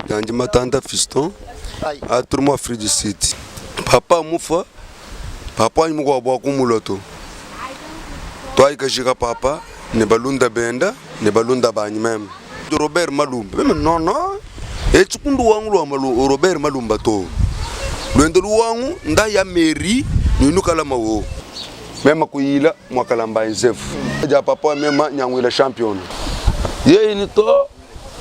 Yanji matanda fiston. A turmo Afrique du Sud. Papa mufa. Papa ni mko bwa kumuloto. Toi ikashika papa ne balunda benda ne balunda banyi meme. Robert Malumba. Meme non. Echikundu wangu lwa malu Robert Malumba to. Lwendo luwangu nda ya mairie ninukala mawo. Mema kuyila mwakalamba nzefu. Ja papa mema nyangwila champion. Ye ni to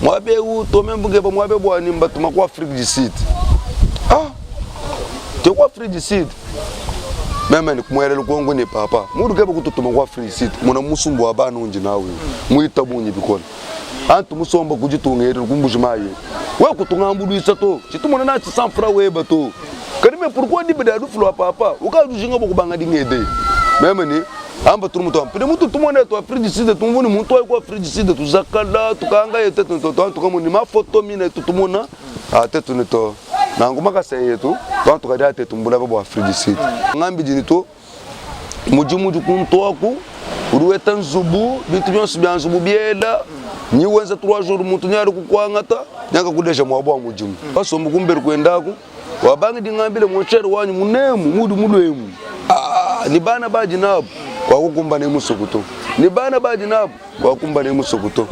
mwabe u to membuge ba mwabe bwa nimba tuma kwa Afrique du Sud. Te kwa Afrique du Sud. Mema ni kumwele lukongo ni papa. Mudu keba kututuma kwa Afrique du Sud. Muna musumbu abana unji nawe. Muita bunyi bikona. Antu musomba kujitungera kumbujimaye. We kutungambudu isato. Chitumona na 100 francs weba to. Kadime pourquoi di beda du flo papa? Ukajushinga bokubanga dingede. Mema ni amba turumuto pide mutu tumone to Afrique du Sud tumvuni muntu kwa Afrique du Sud tuzakala tukanga yete to tukamuni mafoto mine tutumona atetu nito nanguma kaseyetu to tukada atetu mbula babo Afrique du Sud ngambi jinito mujimuju kuntoku uruweta nzubu bitu byonse byanzubu biela ni wenza 3 jours mutu nyari kukwangata nyaka kudeja mwabo mujimu basomba kumbere kwendako wabangi dingambile mwochero wanyu munemu mudu mudwemu ni bana baji nabo kwa kukumba ne musokuto ni bana baji nabo kwa kukumba ne musokuto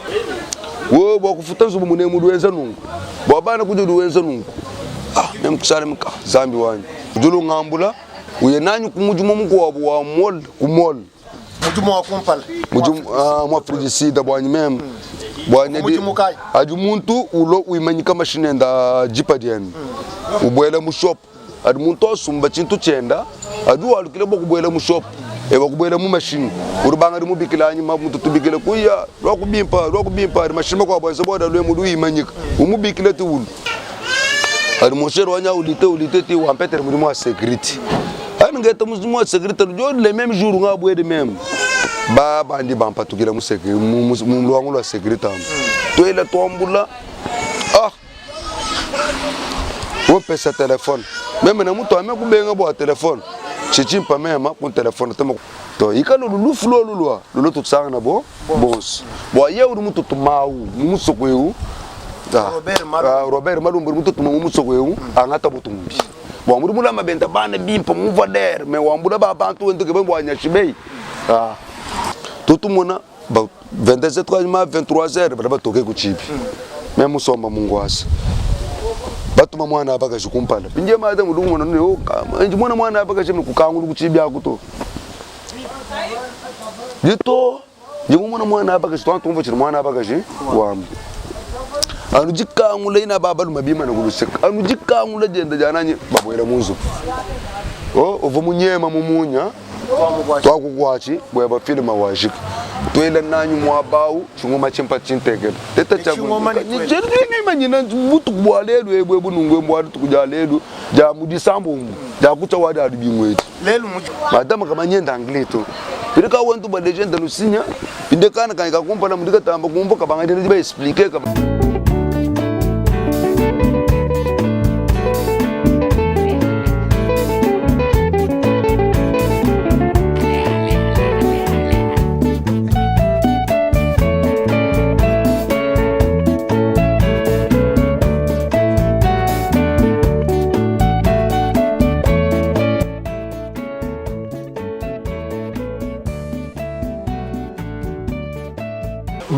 wo bwa kufuta nzubu mune mudu wenza nungu bwa bana kujudu wenza nungu nemkusale mka zambi wanyu julu ngambula uye nanyu kumujumo mko wa mol kumol mujumo wa kumpala mujumo mwa Afrique du Sud bwanyi mem bwanyi di ajumuntu ulo uimanyika mashine nda jipadian ubwela mu shop adu muntu osumba chintu chenda adu alukile bokubwela mu shop eba kubwela mu machine urubanga ri mubikilanye mamuntu tubikile kuya rwakubimpa ri machine kwa bwanza boda lwe mudu imanyika umubikile tuulu adu moshero wanya ulite ti wampetere muri mu security ani ngeta mu security jo le même jour ngabwede même baba ndi bampa tukile mu security mu lwangu lwa security am to ile tombula wo pesa telefone meme na mutu ame kubenga bo telefone chichimpa mema ku telefone tamo to ikalo lulu flo lulwa lulu tutsanga na bo boss bo ye uri mutu tumawu mumusokwewu Robert Malumba mutu tumawu mumusokwewu angata butumbi bo muri mula mabenta bana bimpa muvader me wambula ba bantu wende ke bo anyashibei tutumona ba 23h ba toke ku chipi meme musomba mungwasa batuma mwana abakaje kumpala pinje maada mulungu mwana ne okama enji mwana abakaje kukangulu kuchibya kuto dito njengo mwana abakaje twantumva chiri mwana abakaje wambi anu jikangula ina baba lumabima na kuluseka anu jikangula jenda jananye babwera munzo ovo munyema mumunya twakukwachi bweba filma washika twela nanyu mwabau chungoma chimpa chintekela teta changoma ni manyina mutu kubwalelu ebwe bunungwe mbwadu tukujalelu ja mudisambo ja kucha wada adibingweti lelu madama kama nyenda angleto pirika wantu ba legenda lusinya pindekana kanika kumpa na mudika tamba kumpa kabanga ndi ba expliquer kama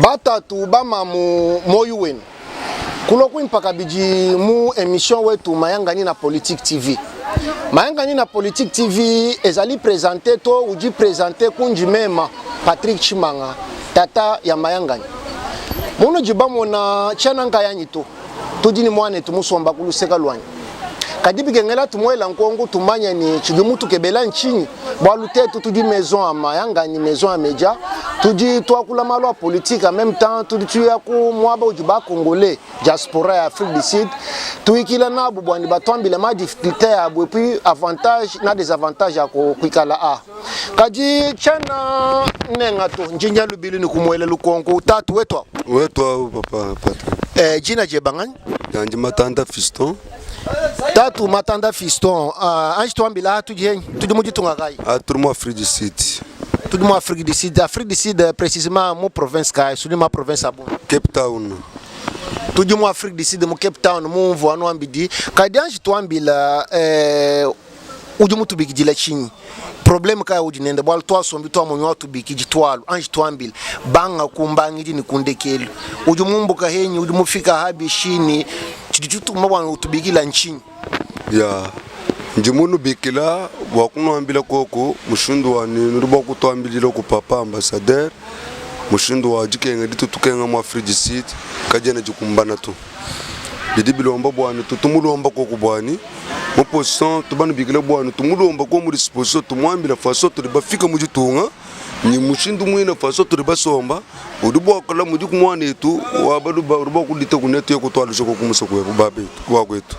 batatu bama moyo wenu kuloku mpaka biji mu emission wetu Mayangani na Politique TV. Mayangani na Politique TV ezali présenter to uji présenter kunji mema Patrick Chimanga tata ya Mayangani. Muno jibamo na chananga yanyito tudini mwane tumusomba kuluseka lwanyi kadibi gengela tumwela nkongo tumanya ni chigimutu kebela nchini bwalutetu tudi maison à Mayangani maison à média tudi twakula malwa politique en même temps tudi tuya ku mwaba ujiba congolais diaspora ya Afrique du Sud tuikila na bubwani batwambile ma difficulté ya bwe puis avantage na désavantage ya kuikala kaji chana nenga to njinja lubili ni kumwele lukongo tatu wetwa papa Patrick jina jebangani yanji matanda fiston tatu matanda fiston anji twambila tudi mujitunga kai turmo Afrique du Sud tudi mo Afrique du Sud précisément mo province kai sudi ma province abon Cape Town Tuji mu Afrique du Sud mu Cape Town mu mvano ambidi kadianji tuambila uji mutu bikijila chini problem kaya uji nende bwal toa sombi toa munyo watu bikiji tualu anji tuambila banga kumbangi ni kundekelu uji mumbuka henyi uji mufika habi shini chidichutu mabwana utubikila nchini ya njimunu bikila wakuno ambila koko mushindu wa niruba kutuambililo ku papa ambassadeur mushindu wa jikenga ditu tukenga mu Afrique du Sud kajena jikumbana tu bidi bilomba bwana tutumulomba koko bwani mu position tubanu bikila bwana tumulomba ko mu disposition tumwambila faso tuliba fika mu jitunga ni mushindu mwina faso tuliba somba udubo kala mu jikumwana etu wabadu ruba kudita kunetu yo kutwalisha ko kumusoko babe kwa kwetu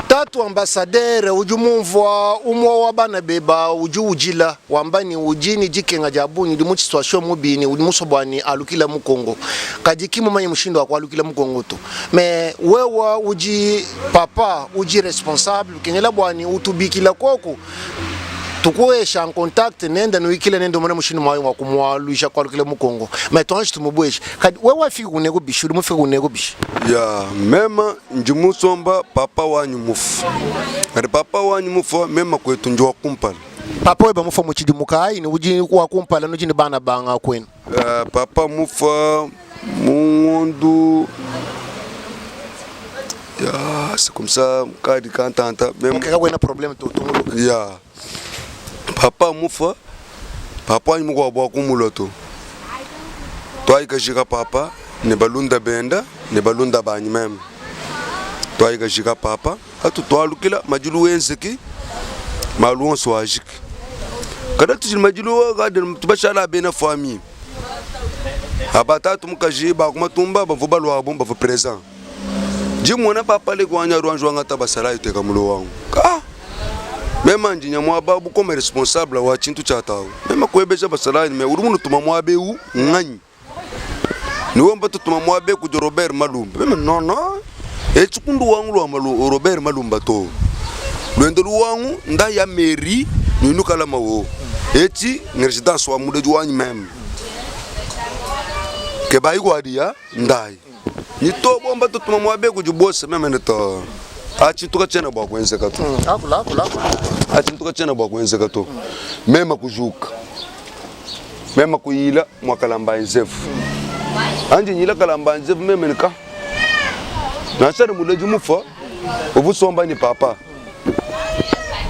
tatu ambassadeur ujumumvwa umwa wabana beba ujila wambani ujini jikenga jabuni di mu situation mubini musobwani alukila mu Kongo kajikimu manye mushindo wa alukila mu Kongo to me wewa uji papa uji responsable kenyela bwani utubikila koko tukuesha en contact nenda no ikile nendo mwana mushindo mwayo wa kumwaluisha kwa alukila mu Kongo me tonje tumubwesha kadi wewa fika kunego bishi uri mufika kunego bishi ya mema njimusomba papa wanyu mufu ngati papa wanyu mufu mema kwetu njwa kumpala papa weba mufa muchidi mukai ni uji kwa kumpala no jini bana banga kwenu papa mufa mungondu ya c'est comme ça kadi kantanta même kaka wena problème to ya papa mufa papa wanyu mukwa bwa kumuloto toi kashika papa ne balunda benda ne balunda banyi meme toi kashika papa atu twalukila majulu wenzeki maluon swajik kada tujil majulu ga de tubashala bena famille abata tumkaji ba kuma tumba ba vubalwa bomba vo présent jimona papa le kwanya rwanjwa ngata basala iteka mulo wangu ka mema njinya mwa babu comme responsable wa chintu cha tawo mema kwebesha basala me urumunu tumamwa beu nganyi niwomba tutuma mwabe ku Robert Malumba meme nono echikundu wangu lwa Robert Malumba to lwendo luwangu nda ya mairie ninu kala mawo echi residence wa mude juwanyi meme ke bayi kwadia ndai ni to bomba tutuma mwabe ku jubose meme neto achi tuka chena bwa kwenzeka to akula achi tuka chena bwa kwenzeka to mema kujuka mema kuyila mwakalamba nzefu anje nyila kalamba nzefu memenka nasare muleju mufa obusomba ni papa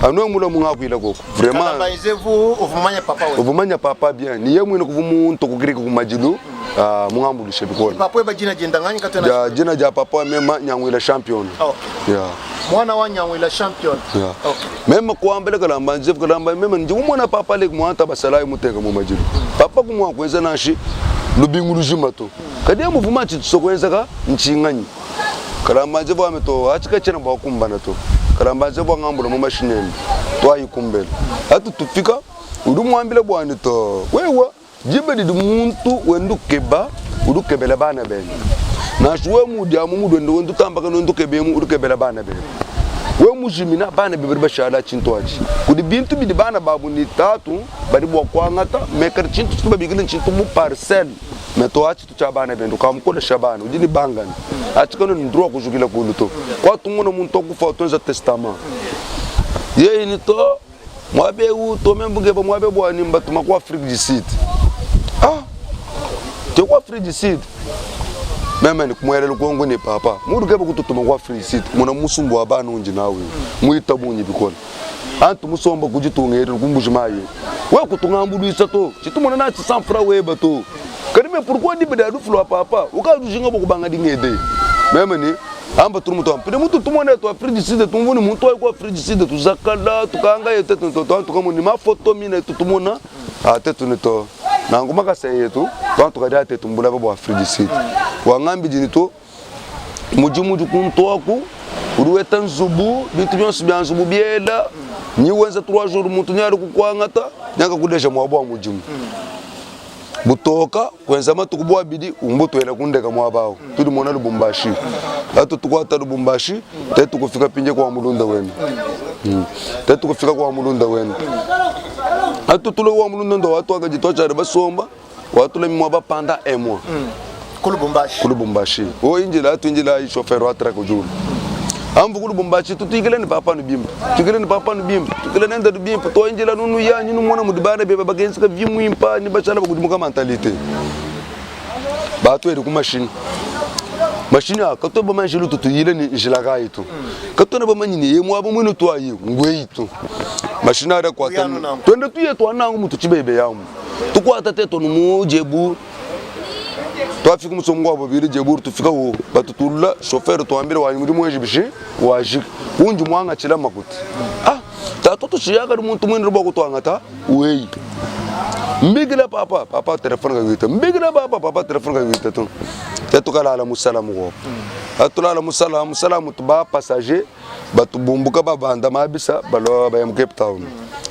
ano mula munga kwila koko vraiment kalamba nzefu ovumanya papa bien ni yemwe no kuvumuntu kukirika kumajilu mungambu shebikola papa eba jina jendangani katena ja jina ja papa mema nyangwila champion ya mwana wa nyangwila champion mema kuambele kalamba nzefu kalamba mema njumwana papa le mwanta basalayi muteka mu majilu papa kumwa kweza nashi lubingu lujimato kadi muvuma chitsokwenza nchinganyi kalamba nzevu ameto achika chena bwa kumbana to kalamba nzevu ngambula mu mashineni to ayikumbela atu tufika udumwambile bwani to wewa jibedi muntu wendu keba udukebela bana bene nashwe mudi amudu wendu tamba kano ndukebemu udukebela bana bene we mujimina bana bibiri bashala chintoaji kudi bintu bidi bana babu ni tatu bari bwa kwangata mekar chintu tuba bigilin chintu mu parcel meto achi tu chabana bendo kamkola shabana ujini bangani achi kano ndro kujugila kuluto kwa tumuno muntu kufa tonza testament ye ni to mwabe u to membuge ba mwabe bwa nimba tuma kwa Afrique du Sud te kwa Afrique du Sud meme ni kumwelele kongo ni papa mudu kebe kututuma kwa Afrique du Sud muna musumbu wa bana unji nawe muita bunyi bikola antu musomba kujitungera kumbujimaye we kutungambudu isato chitumona na 100 francs weba to kadime pourquoi dibeda duflo papa ukajushinga bokubanga dingede meme ni amba turumuto ampide mutu tumone to Afrique du Sud tumvuni muntu wa kwa Afrique du Sud tuzakala tukanga yete to tukamuni mafoto mine tutumona atetu nito nanguma kaseyetu to tukadate tumbula babo Afrique du Sud wangambi jinito mujimuju kuntoku uruweta nzubu bitu byonse byanzubu biela ni wenza 3 jours muntu nyari kukwangata nyaka kudesha mwabo wa mujimu butoka kwenza matukubwa bidi umbuto ela kundeka mwabao tuli mona Lubumbashi atu tukwata Lubumbashi tetu kufika pinje kwa mulunda wenu tetu kufika kwa mulunda wenu atu tule wa mulunda ndo watu akajitocha basomba watu le mwaba panda emwa Kulubumbashi o injila tu injila chauffeur wa truck ujulu ambu Kulubumbashi tutikile ni papa no bimba tukile nenda bimba to injila nunu ya nyinu mona mudibana beba bagenzi ka vimu impa ni bachala bagudimuka mentalite batu eri ku machine kato ba manjilu tutuyile ni injila itu kato na ba manyini yemu abo mwino to ayi ngweitu machine ada kwa tani twende tuye to anangu mutu chibebe yamu tukwata teto numu jebu twafika musongo wabo biri jeburu tufika wo batutula chauffeur twambire wanyu muri mweje bishi waji unju mwanga chila makuti tatoto shiyaga muntu mwini rubo kutwangata weyi mbigila papa telefone ga wita mbigila papa telefone ga wita tu tetukala musalamu go atulala musalamu tuba passager batubumbuka babanda mabisa balo bayam Cape Town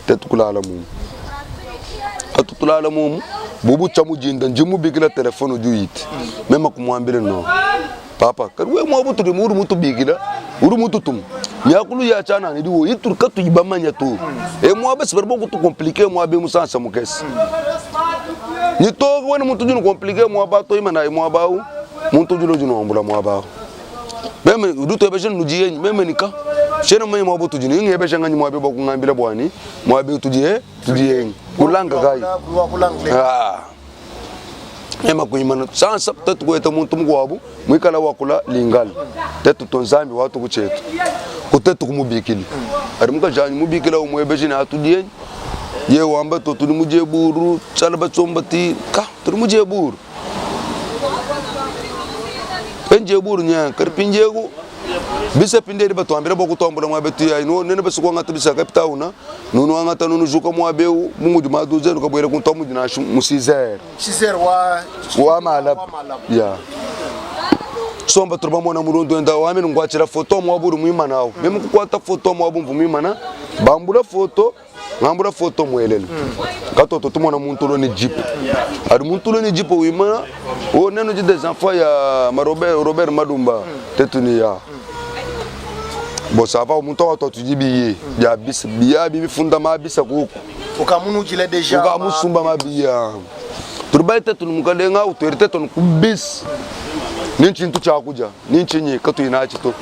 tetukulala mu atutulala mu bubu chamu jinda njimu bigila telefone ujuyiti mema kumwambile no papa karwe mwabu turi muri mutu bigila uru mutu tum myakulu ya chana ni diwo yitur katu yibamanya tu mwabe sibarbo kutu komplike mwabe musansa mukesi ni to wena mutu junu komplike mwaba to imana mwabau mutu juno ambula mwabau meme uduto ebeshen nujiye meme nika shena manye mwabu tujini ngi ebeshen ngani mwabe bakungambila bwani mwabe tujiye kulanga gai ema kuimana sansa tatu kweta muntu mugwabu mwikala wakula lingali tetu tonzambi watu kuchetu kutetu kumubikili ari mukajani mubikila umwebeshina atudiye ye wamba to tuli mujeburu chala batsombati ka tuli mujeburu penjeburu nya karpinjego bisa pinderi batwambira bokutombula mwabetu ya ino nene basiko ngata bisa Cape Town nunu ngata nunu juka mwabeu mungu juma duzenu kabwera kuntomu dina musizer wa malab ya somba turba mona murundo enda wamene ngwachira foto mwaburu mwimanawo meme kukwata foto mwabumvu mwimana bambula foto ngambula foto mwelele katoto tumona muntulo ni jeep ari muntulo ni jeep wimana o neno de des enfants ya Robert Madumba tetuni ya bo sava umuntu watu tujibiye ya bisa biya bibi funda mabisa kuko ukamunu jile deja ukamusumba mabiya turbaite tunumukalenga uterite tunukubis ninchi chakuja ninchi nyi katu inachi to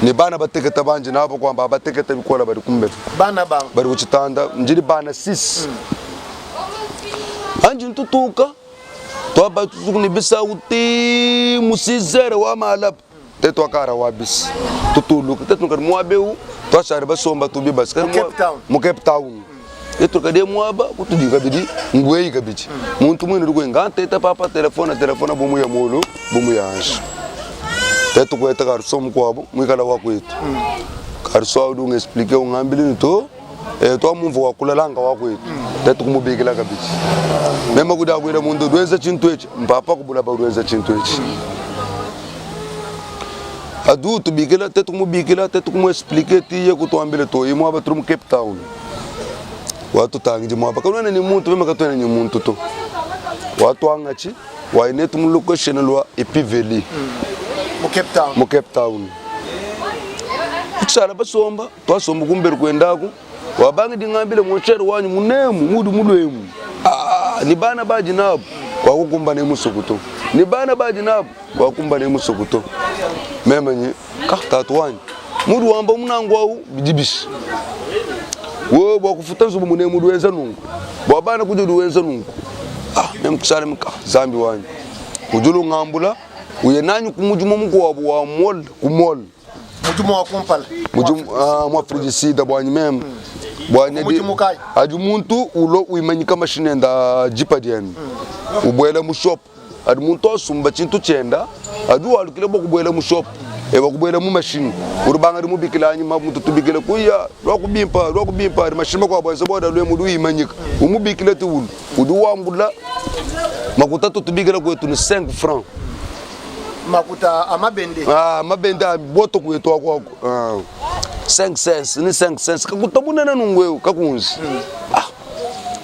ni bana bateketa banje nabo kwamba bateketa bikola bari kumbe bana bari kuchitanda njiri bana 6 anji ntutuka to batuzukuni bisa uti musizere wa malap teto akara wabis tutuluka teto ngari mwabeu to ashari basomba tubi baskar mu Cape Town eto kade mwaba kutudiga bidi ngweyi kabiji muntu mwini rugwe ngante ta papa telefona bomu ya molo bomu ya anshi teto kweta karsom kwabo mwikala wakwetu karso adu ngesplike ungambili to to mumvu wakulalanga wakwetu teto kumubikila kabiji mema kuda kwira mundu rwenza chintu echi mpapa kubula ba rwenza chintu echi adu tubikila teto kumubikila teto kumexplique tiye kutuambile to imwa batrum Cape Town watu tangi mwaba kanone ni muntu mema katone ni muntu to watu angachi wainetu mu location lwa epiveli mu Cape Town kutsala basomba twasomba kumbere kwendako wabangi dingambile mochero wanyu munemu mudu mulwemu ni bana baji nabo kwa kukumba ne musokuto ni bana baji nabo kwa kukumba ne musokuto mema nyi tatu wanyu mudu wamba munangwa bidibishi wo bokufuta nzubu munemu duwenza nungu bwabana kujo duwenza nungu memkusale mka zambi wanyu kujulu ngambula uyenanyu kumujumo mko wa mall kumol mujumo wa kumpala mujumo mwa frigicida bwanyi mem bwanya di ajumuntu ulo uimanyika machine nda jipadian ubwela mu shop adu muntu osumba chintu chenda adu alukile bokubwela mu shop bakubwela mu machine urubanga ri mubikila nyuma muntu tubikile kuya rwakubimpa machine kwa bwaza boda lwe mudu imanyika umubikile tu udu wambula makuta tubikile kwetu ni 5 francs makuta amabende mabende boto kwetu kwako 5 cents ni 5 cents kakutabunana nungwe kakunzi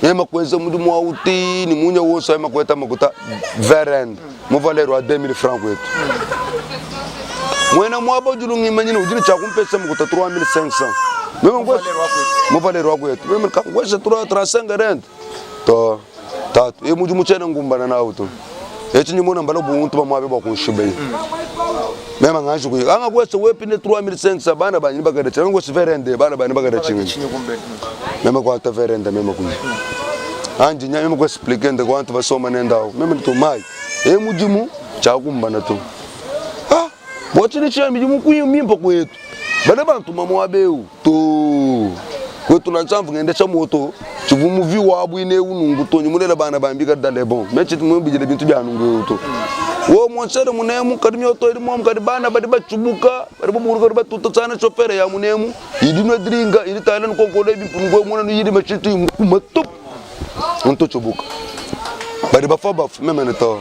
yema kwenza mudu mwauti ni munya woso yema kweta makuta verend mu valeur wa 2000 francs kwetu mwena mwaba julungi manyina ujini chakumpesa makuta 3500 mema ngwesa mu valeur wa kwetu mema kangwesa 35 rand to tatu muju muchena ngumbana na auto eti nyimona mbalo buntu ba mwabe ba kunshibe mema ngaje ku anga kwese wepine 3500 bana banyini bagada changa ngo siverende bana bani bagada chingi mema kwa ta verende mema ku anje nya mema kwa explicande kwa antu basoma nendao mema to mai mujimu cha kumbana to botini cha mujimu kuyimimba kwetu bana bantu mamwabeu to kwetu na chamvu ngende cha moto chivumuvi wabu ine unungu to nyimunela bana bambika dale bon mechi tumubijile bintu bya nungu to wo monsere munemu kadimyo to irimo mukadi bana badi bachubuka badi bamuruka batuta tsana chofere ya munemu idino dringa ili talan konkole bipungwe muna yidi machiti kumatop onto chubuka badi bafaba meme neto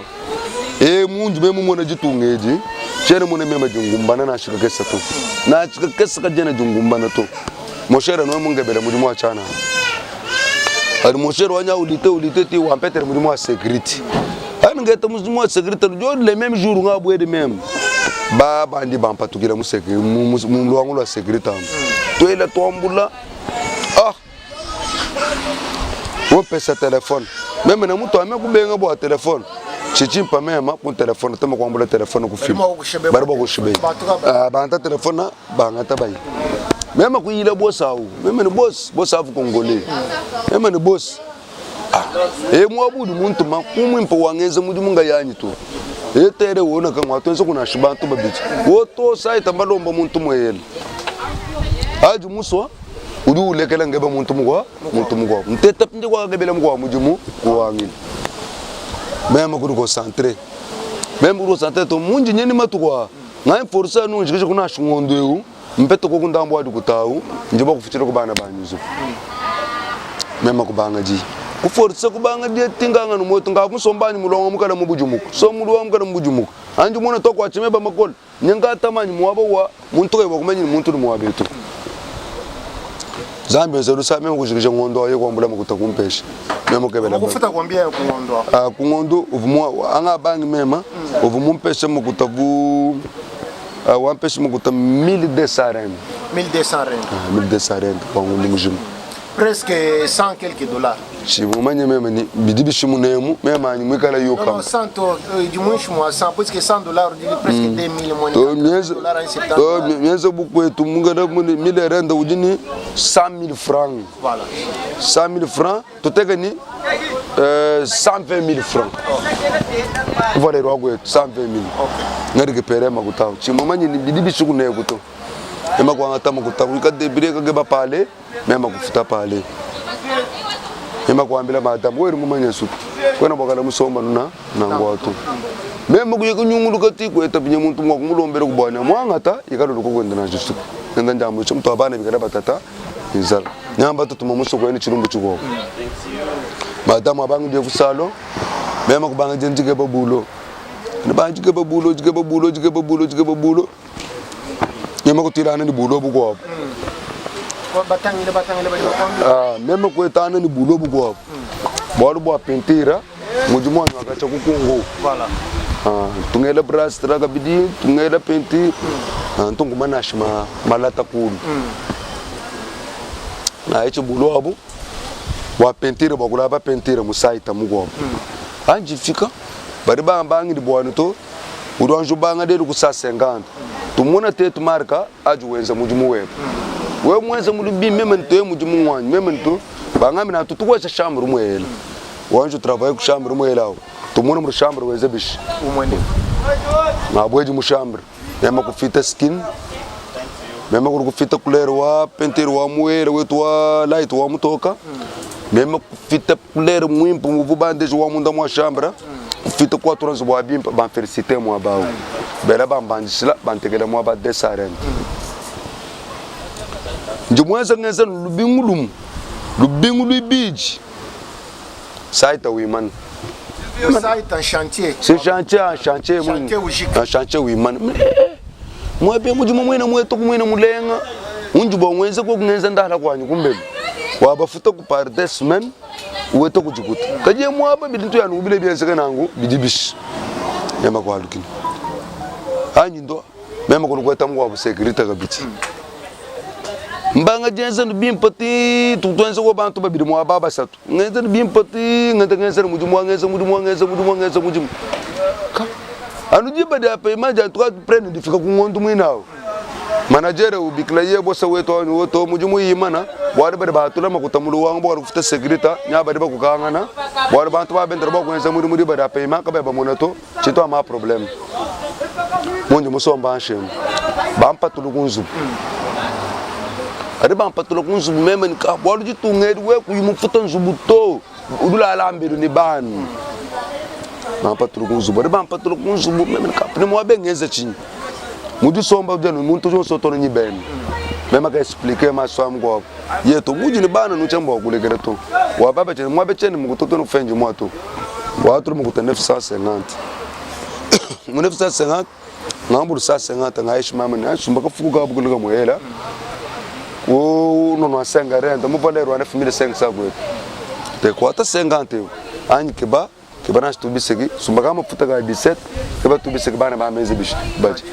munju memu mona jitungeji chere mona mema jungumbana na shika kesa to na shika kesa kajena jungumbana to moshere no mungebele mujumu achana ari moshere wanya ulite ti wampetere mujumu wa security ani ngeta mujumu wa security jo le même jour nga bwede même ba bandi bampa tukira mu security mu lwangu la security to ile tombula wo pesa telefone même na mutu ame kubenga bo telefone chichimpa mema ku telefone tama kwambula telefone ku film barba ku shibe banta telefone bangata bayi mema ku ile boss au mema ni boss afu kongole mema ni boss mwabudu muntu makumwimpa wangeza mujumunga yanyi to tere wona kangwa tonse kuna shibantu babichi woto saita malomba muntu mwele aju muswa udu ulekela ngeba muntu mugwa mteta pinde kwa gebela mugwa mujumu kuwangini mema kuri concentré mema kuri concentré to munji nyeni matukwa ngai forsa nunji kisho kuna shungondo eu mpeto ko kundambo adu kutawu njiba kufichira kubana banyuzo mema kubanga ji ku forsa kubanga die tinganga no moto ngafu sombani mulongo mukana mubujumuko so mulwa mukana mubujumuko anju mona to kwa chimeba makol nyanga tamanyi muwabo wa muntu ke bakumenyi muntu ni muwabetu zambe zero sa mema kushikisha ngondo ayo kwambula makuta kumpesha mema kebela kufuta kwambia kungondo kungondo uvumwa anga bangi mema uvumumpesha makuta vu wampesha makuta 1200 rand 1200 rand kwa ngundi mujimu presque 100 quelques dollars chimumanye mema ni bidibi shimunemu mema ni mwikala yoka non 100 du moins moi 100 parce que 100 dollars dit presque 2000 mois mienza bukwetu mungana 1000 rand ujini 100 000 francs voilà 100 000 francs toteka ni 120 000 francs voilà ro agwetu 120 000 ngari kepere makutawo chimumanye ni bidibi shikuneku to ema kwa ngata makutawo ikadebire kageba pale mema kufuta pale mema kuambila madamu wewe mumanya suku kwena bakala musomba nuna nangwatu mema kunyungulu kati kweta binye muntu mwa kumulombera kubwana mwangata ikalo kwenda na jusu nenda njambo cyo mtu abana bikala batata inzala nyamba tutuma musoko yani chirumbu chuko madamu abangu ndiye kusalo mema kubanga jenjike babulo nibanje babulo mema kutirana ni bulo bugwabo batangile meme kwetana ni bulo bugwabo bwalo bwa pentira mujumu akacha kukungu voilà tungela brass traga bidi tungela penti ntungu manashima malata kulu na echo bulo abo wa pentira bakula ba pentira musaita mugwabo anji fika bari bangi bwana to uranjo banga delu ku 50 tumona tetu marka aju wenza mujumu webo we mwenza mulibi meme nto mujumu wanyu meme nto banga mina tutukwa cha chambre mwela wanju travailler ku chambre mwela tumona mu chambre wenza bish umwende mabweji mu chambre mema kufita skin mema kufita couleur wa peinture wa mwela wetu wa light wa mutoka mema kufita couleur mwimpo mu bandage wa munda mu chambre kufita 4 ans wa bimpa ban féliciter moi bawo bela bambandisila bantekela moi ba desaren njumweza ngeza lubingu biji saita wiman saita chantier c'est chantier wiman moi bien mujumu mwena mweto kumwena mulenga unjuba ngwenze ko ngeza ndala kwanyu kumbele wabafuta ku par des semaines weto kujikuta kaje mwaba bilintu yanu bile byense nangu bidibish yema kwa lukini anyi ndo mema kono kweta mwa bu security kabiti mbanga jenza bimpati tutwenze ko bantu babiri mwa baba satu ngeza bimpati ngeza mujumu anujiba de paiement ja toi prendre de fika kungondu mwinao manager ubikla yebo sa weto ni woto mujumu yimana bwari bari batula makutamulu wangu bwari kufuta securita nya bari bakukangana bwari bantu ba bendra bakwenza muri bari paiement kabe ba monato chito ama problem munju musomba anshem bampa tulukunzu ari bampa tulukunzu meme ni ka bwari jitungeri we kuyumufuta nzubuto udula lambiru ni ban bampa tulukunzu bari bampa tulukunzu meme ni ka primo abengeza chinyi muju somba denu muntu jo sotono ni ben mema ka expliquer ma so amgo yeto muju ni bana no chambo kulegera to wa baba chen mwa becheni mukutoto no fenji mwato wa atru mukuta 950 mu 950 ngamburu 950 ngaishi mama ni asumba ka fuka bukulega muhela o no no senga renda mu valero na família senga sagwe te kwata 50 anyi kiba nas tubisegi sumba kama futa ga 17 kiba tubisegi bana ba meze bishi baji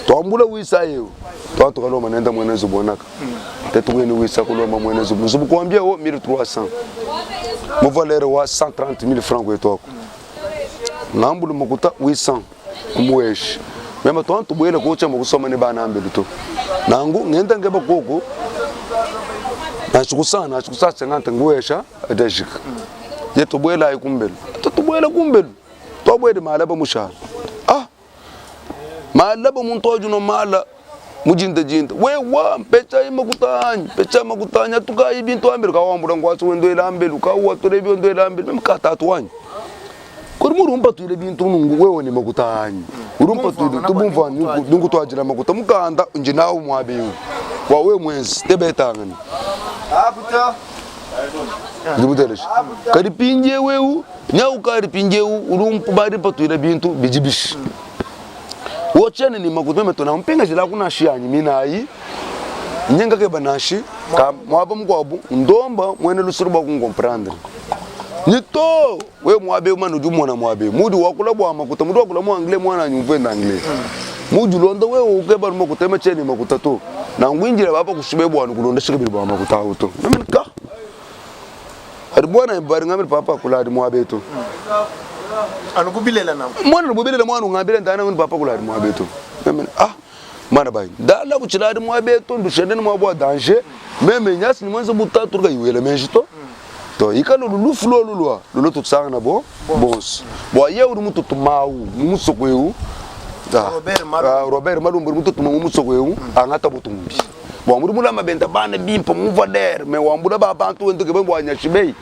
toambula wisa yeo to to kaloma nenda mwenezo bonaka tetungeni wisa kuloma mwenezo muzubu kuambia o 1300 mu valero wa 130,000 francs kwetoko ngambulu mukuta 800 kumweshi mema to antu bwele kucha mukusoma ne bana ambelu to nangu ngenda ngeba koko nachukusana 50 ngwesha adashika yeto bwela ayikumbelu to bwela kumbelu to bwede malaba mushala malaba muntu ojuno mala mujinda jinda we wa pecha makutanya tuka ibintu ambelu kawambura ngwatsu wendo elambelu kawa tore byondo elambelu mkatatu wanyi kuri murumpa tuile bintu nungu wewe ni makutanya urumpa tuile tubumva nungu twajira makuta mukanda nje nawo mwabewu wa we mwenzi tebetangani abuta ndibutelesh kari pinje wewu nyau kari pinje urumpa bari patuile bintu bijibish wochene ni makuta metona mpinga jila kuna shianyi minayi nyenga ke banashi ka mwaba mkwabu ndomba mwene lusuruba kungomprendre nito we mwabe manu jumona mwabe mudu wakula bwa makuta mudu wakula mu angle mwana nyumvenda angle mudu londa we ukeba makuta mecheni makuta to na ngwinjira baba kushube bwa nukulonda shikibiri bwa makuta auto namenka aribwana ibari ngamiri papa kula ari mwabe to anukubilela nawo mwana rububilela mwana ngambira ndana ngoni papa kula ari mwabe to namen mana bayi dala kuchila ari mwabe to ndushende ni mwabo danger meme nyasi ni mwanzo butatu ruka iwele menjito to ikalo lulu flo lulwa lulu tutsanga na bo bons bo ye uri mutu tumawu mumusokwewu Robert Malumbu mutu tumawu mumusokwewu angata butumbi bo muri mula mabenda bana bimpa muvader me wambula ba bantu wende ke bambo anyashibei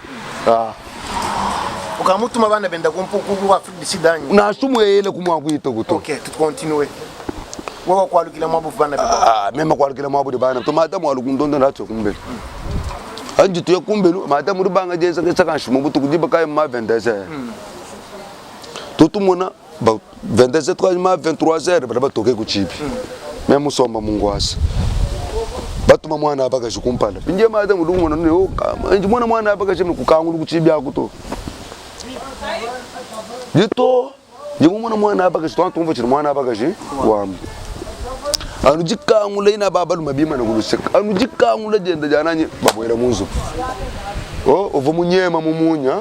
ukamutuma bana benda kumpuku wa Afrique du Sud anyi na sumwele kumwa kuito kuto okay tu continue wewe kwalukila mwabu bana benda mema kwalukila mwabu bana to mata mwalukundondo natso kumbele anji tuya kumbelu mata muri banga jensa ke saka shimo butu kujiba kay ma 22h tutumona ba 22h ma 23h baba toke ku chipi meme musomba mungwasa batuma mwana abaga shikumpala pinje mata mudumona no kama anji mwana abaga shimwe kukangulu ku chibi akuto dito jingumona mwana abaga shitantu mvachira mwana abaga shi wam anujikangula ina babalu mabima na kuluseka anujikangula jenda jananye baboera munzu ovo munyema mumunya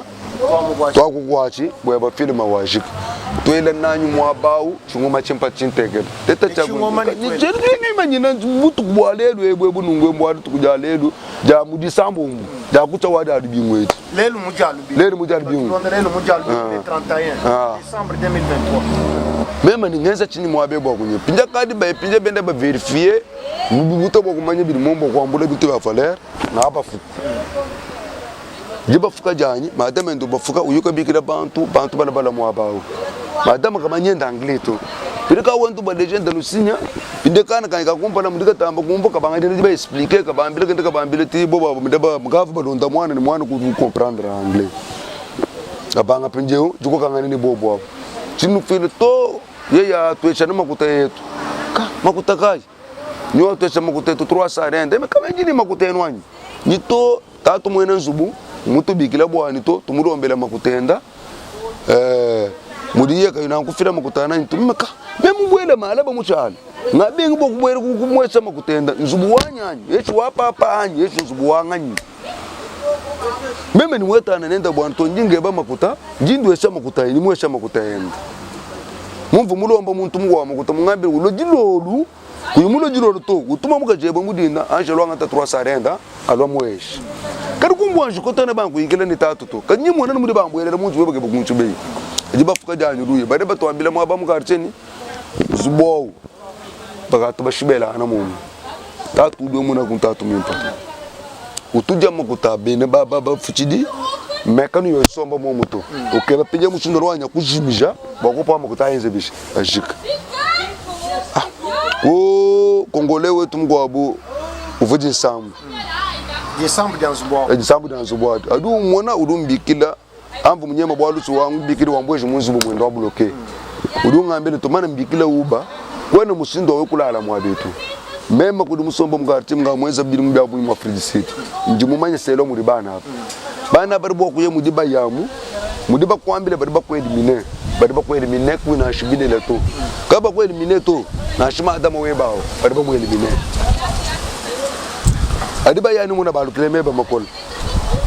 twakukwachi bweba filma washika twele nanyu mwabau chungoma chimpa chintegela teta changoma ni jerni manyina butu bwalelu ebwe bunungwe mbwadu tukujalelu ja mudisambo ja kucha wada adibingwetu lelu mujalu bingwe lelu mujalu 31 décembre 2023 mema ningenza chini mwabebwa kunye pinja kadi ba pinja benda ba verifier mububuto bokumanya biri mombo kwambula bitu ya valer na aba fuka jiba fuka janyi madame ndo bafuka uyuka bikira bantu bana bala mwabao madame kama nyenda angleto birika wantu ba legenda lusinya pinde kana ka kumpala mudika tamba kumbo ka bangade ndiba expliquer ka bambile kende ka bambile ti boba mudaba mgavu balonda mwana ni mwana ku comprendre anglais abanga pinjeo juko kangani ni bobo hapo chinu file to yeya twechana makuta yetu makuta kai nyo twechana makuta yetu 340 kama ngini makuta yenwanyi nito tatu mwena nzubu mutu bikila bwani to tumurombela makutenda mudiye ka yuna kufira makutana ntumaka memubwela malaba muchala ngabengi bokubwela kumwesa makutenda nzubu wanyanyi yechi wapapa anyi yechi nzubu wanganyi meme ni wetana nenda bwana to njingeba makuta njindwe sha makuta ni mwesha makuta yenda mumvu mulomba muntu mungwama kutamungambira ulo jilolu kuyumulo jilolu to utuma mukajeba mudinda anjelo ngata 340 alwa mweshi kadi kumbwanje kotana bangu yikela ni tatu to kanyi mwana muri bambwelera munju webage bukunchu be jiba fuka janyu ruye bade batwambila mwaba mukarcheni zubow bagatu bashibela ana mumu tatu do muna kuntatu mimpa utuja makutabe ne baba fuchidi mekanu yo somba momuto okeba pija mushindoro wanya kujimija bakopa makutayenze bishi ajika o kongole wetu mgwabu uvuji sambu Disambu danzubwa adu mwana udumbikila amvu mnyema bwalusu wangu bikili wambweje munzu mwendo wa bloke udu ngambele to mana mbikila uba kwena musindo wekulala mwabetu mema kudu musombo mgarti mga mweza bili mbabu mu Afrika City njimu manya selo muri bana hapa bana barbo kuye mudiba yamu mudiba kwambile barba ko elimine kuna shibine leto kaba ko elimine to na shima adama webawo barba mu elimine adiba yani muna balu kilemeba makol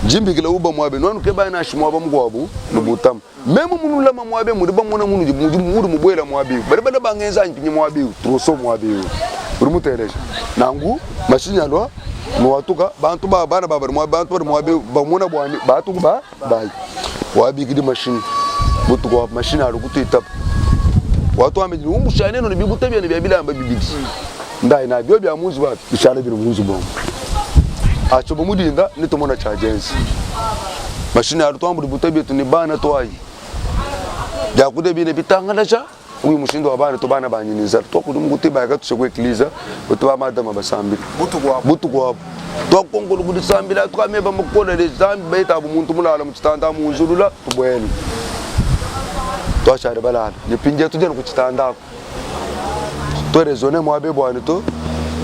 jimbi kila uba mwabe nonu keba na shimwaba mgwabu nubutam memu munu lama mwabe mudiba mwana munu mubwela mwabe barba bangenza nkinyi mwabe troso mwabe urumutereje nangu mashinya lwa nwatuka bantu bana baba mwabe bantu mwabe bamuna bwani batu ba bai wabi kidi mashini butuko mashini arukutu itap watu amejini umushane no bibutabya ne byabilamba bibidi ndai na byo bya muzi ba bishale biri muzi bomba achobo mudinga nitomona charges mashini arutwambu butabya tuni bana twayi byakude bine bitangana cha uyu mushindo wabana to bana banyiniza to kudumu gutiba gatushe ekliza utuba madama basambi butu kwa to kongolo gudisambila twameba mukona le zambi beta bumuntu mulala mutanda munzulula tubweni to ashare balala nipinje tuje no kutanda to rezone mwabe bwana to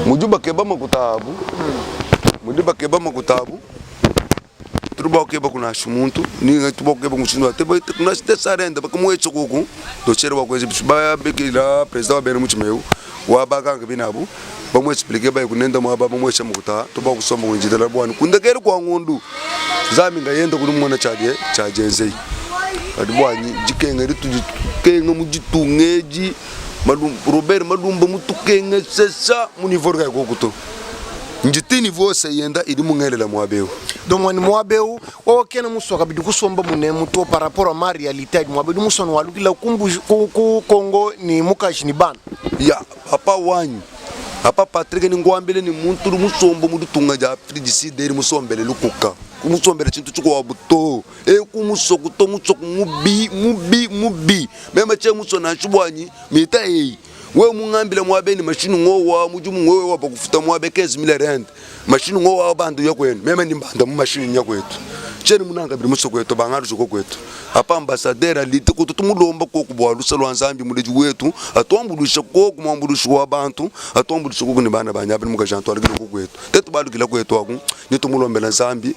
mujuba keba makutabu mudiba keba makutabu turuba keba kuna shumuntu ni tuba keba mushindo ateba kuna stesarenda bakamwecho kuku to chere wakwezi bishba bekila president wa bene muchimeu wabaganga binabu bamwe explique baye kunenda mwaba bamwe shamukuta tuba kusoma kunjidala bwana kundekere kwa ngundu zami ngayenda kuri mwana chajenze adibwanyi jikenga ritukenga mujitungeji madum Robert madumba mutukenga sesa munivorga kokuto njitini vose yenda iri mungelela mwabeu domwani mwabeu okena muso kabidi kusomba mune muto par rapport à ma réalité mwabeu muso no walukila kumbu Kongo ni mukaji ni bana ya papa wanyu apa Patrick ni ngwambele ni muntu musombo mudutunga ja Afrika City musombele lukuka kumusombele chintu chuko wabuto kumusoko to mutsoko mubi mema che muso na chubwanyi mita we mungambile mwabeni mashini ngowa mujumu ngowe wapa kufuta mwabe 15,000 rand mashini ngowa bandu yakwenu mema ni mbanda mu mashini nyakwetu cheni munanga bili musoko kwetu bangaru zoko kwetu apa ambassadeur alite ko tutumulomba ko kubwalusa lwanzambi muleji wetu atombululisha ko kumwambulisha wabantu atombululisha ko ni bana banyabe mukajanto alikile ko kwetu tetu balukila kwetu aku nitumulombela zambi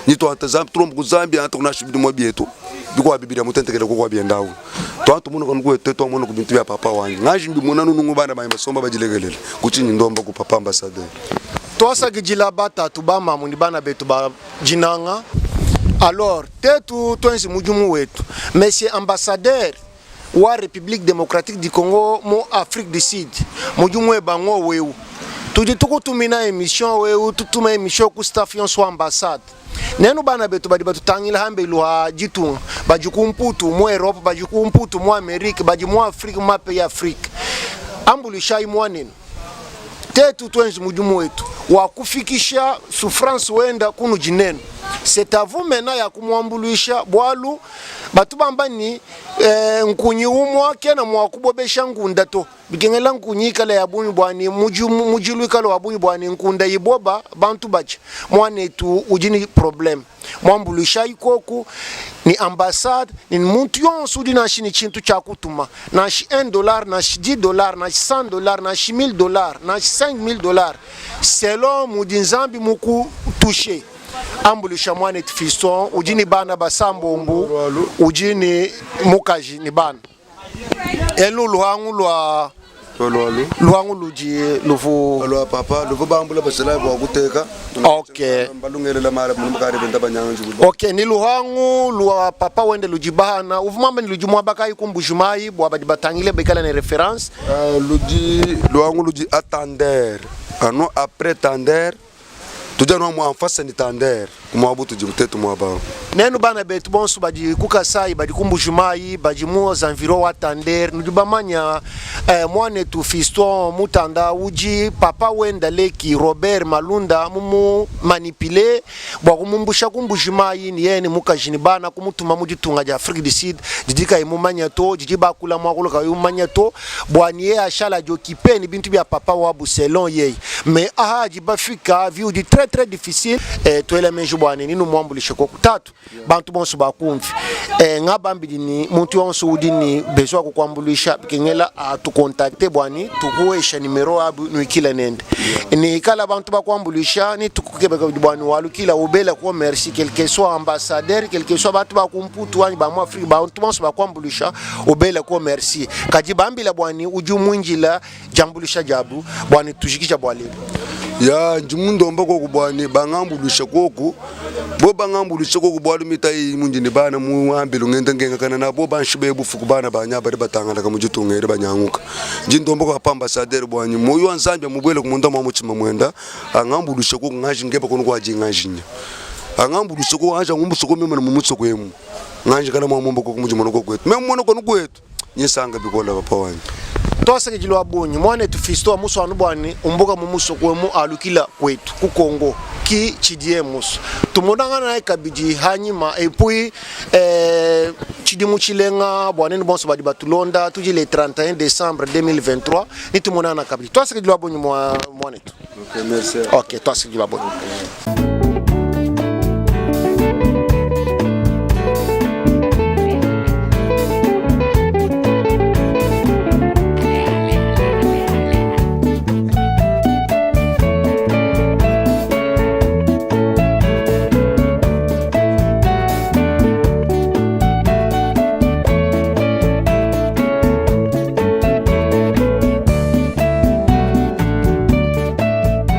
nito atazambi tulomba kuzambi anta kunashibidi mwabietu biko bibira mutentekele ko kwa biendawo to antu muno kanko tetu muno kubintu bya papa wanyu ngaji mbi munanu nungu bana basomba bajilegelele kuchinyi ndomba ku papa ambassadeur to asagijila bata tubama mundi bana betu ba jinanga. Alors, tetu twenzi mujumu wetu, monsieur ambassadeur wa République démocratique du Congo mo Afrique du Sud, mujumu e bango weu. Tudi tukutumina emission weu, tutuma emission ku staff yonso ambassade. Nenu bana betu badi batu tangila hambe luha jitu, bajukumputu mo Europe, bajukumputu mo Amerique, baji mo Afrique, mo pays Afrique. Ambulisha imwanenu. Tetu twenzi mujumu wetu, wakufikisha souffrance wenda kunu jinenu. C'est à vous maintenant ya kumwambulisha bwalu batu bambani nkunyi umwa kena mwakubobesha ngunda to bikengela nkunyi kala ya bunyi bwani mujilu kala wa bunyi bwani nkunda yiboba bantu bacha mwane tu ujini problem mwambulisha ikoku ni ambassade ni muntu yonsu dina shini chintu cha kutuma na shi $1 na shi $10 na shi $100 na shi $1,000 na shi $5,000 selon mudinzambi muku touché ambulisha mwane fiston ujini bana basambombu ujini mukaji ni bana elulu hangu lwa luangu luji luvu alo papa luvu bambula basela ba kuteka okay balungelela mara mukari benta banyanju okay ni luhangu lwa papa wende lujibana uvumamba ni lujimwa bakai kumbujumai bwa batangile bekala ne reference luangu luji attendre ano après tender tuja no mo en face ni tender kuma butu jibutetu mo ba nenu bana betu bonsu baji kukasai baji kumbujumai baji mo zanviro wa tender nujibamanya mwane tu fiston mutanda uji papa wenda leki Robert Malunda mumu manipule bwa kumumbusha kumbujumai ni yene mukajini bana kumutuma mujitunga ja Afrique du Sud jidika imumanya to jijiba kula mwakulu ka imumanya to bwa niye ashala jokipe ni bintu bya papa wa Buselon yeye mais aha jibafika viu di très difficile toele menju bwana ninu mwambulishe ko kutatu bantu bonso bakumvi ngabambidi ni muntu onso udini besoin ko kwambulisha kengela tu contacter bwani tukuesha numero abu nuikila nende ni kala bantu bakwambulisha ni tukukebe bwani walukila ubela ko merci quelque soit ambassadeur quelque soit bantu bakumputu wani ba mu Afrique bantu bonso bakwambulisha ubela ko merci kajibambila bwani uju mwinjila jambulisha jabu bwani tujikisha bwale ya njumundomba ko kubwani bangambulisha koku bo bangambulisha koku bwalu mitai munjini bana mu ambilo ngenda ngenga kana na bo banshibe bufuku bana banya bari batangana ka mujitungere banyanguka njindomba ko apamba ambassadeur bwani moyo anzambya mubwele kumunda mwa mutima mwenda angambulisha koku ngaji ngeba kono kwaji ngajinya angambulisha ko anja ngumbusuko memana mumutso kwemu ngaji kana mwa mombo ko kumujimono ko kwetu memmono kono kwetu nyisanga bikola papa wani toseke jilwa bonyi mwane tu fisto muso anu bwani umbuga mumuso kwemu alukila kwetu ku Kongo ki chidie muso tumodanga na ikabiji hanyima epui chidimu chilenga bwaneni bonso badi batulonda tuji le 31 décembre 2023 ni tumona na kabiji toseke jilwa bonyi mwane tu okay merci okay toseke jilwa bonyi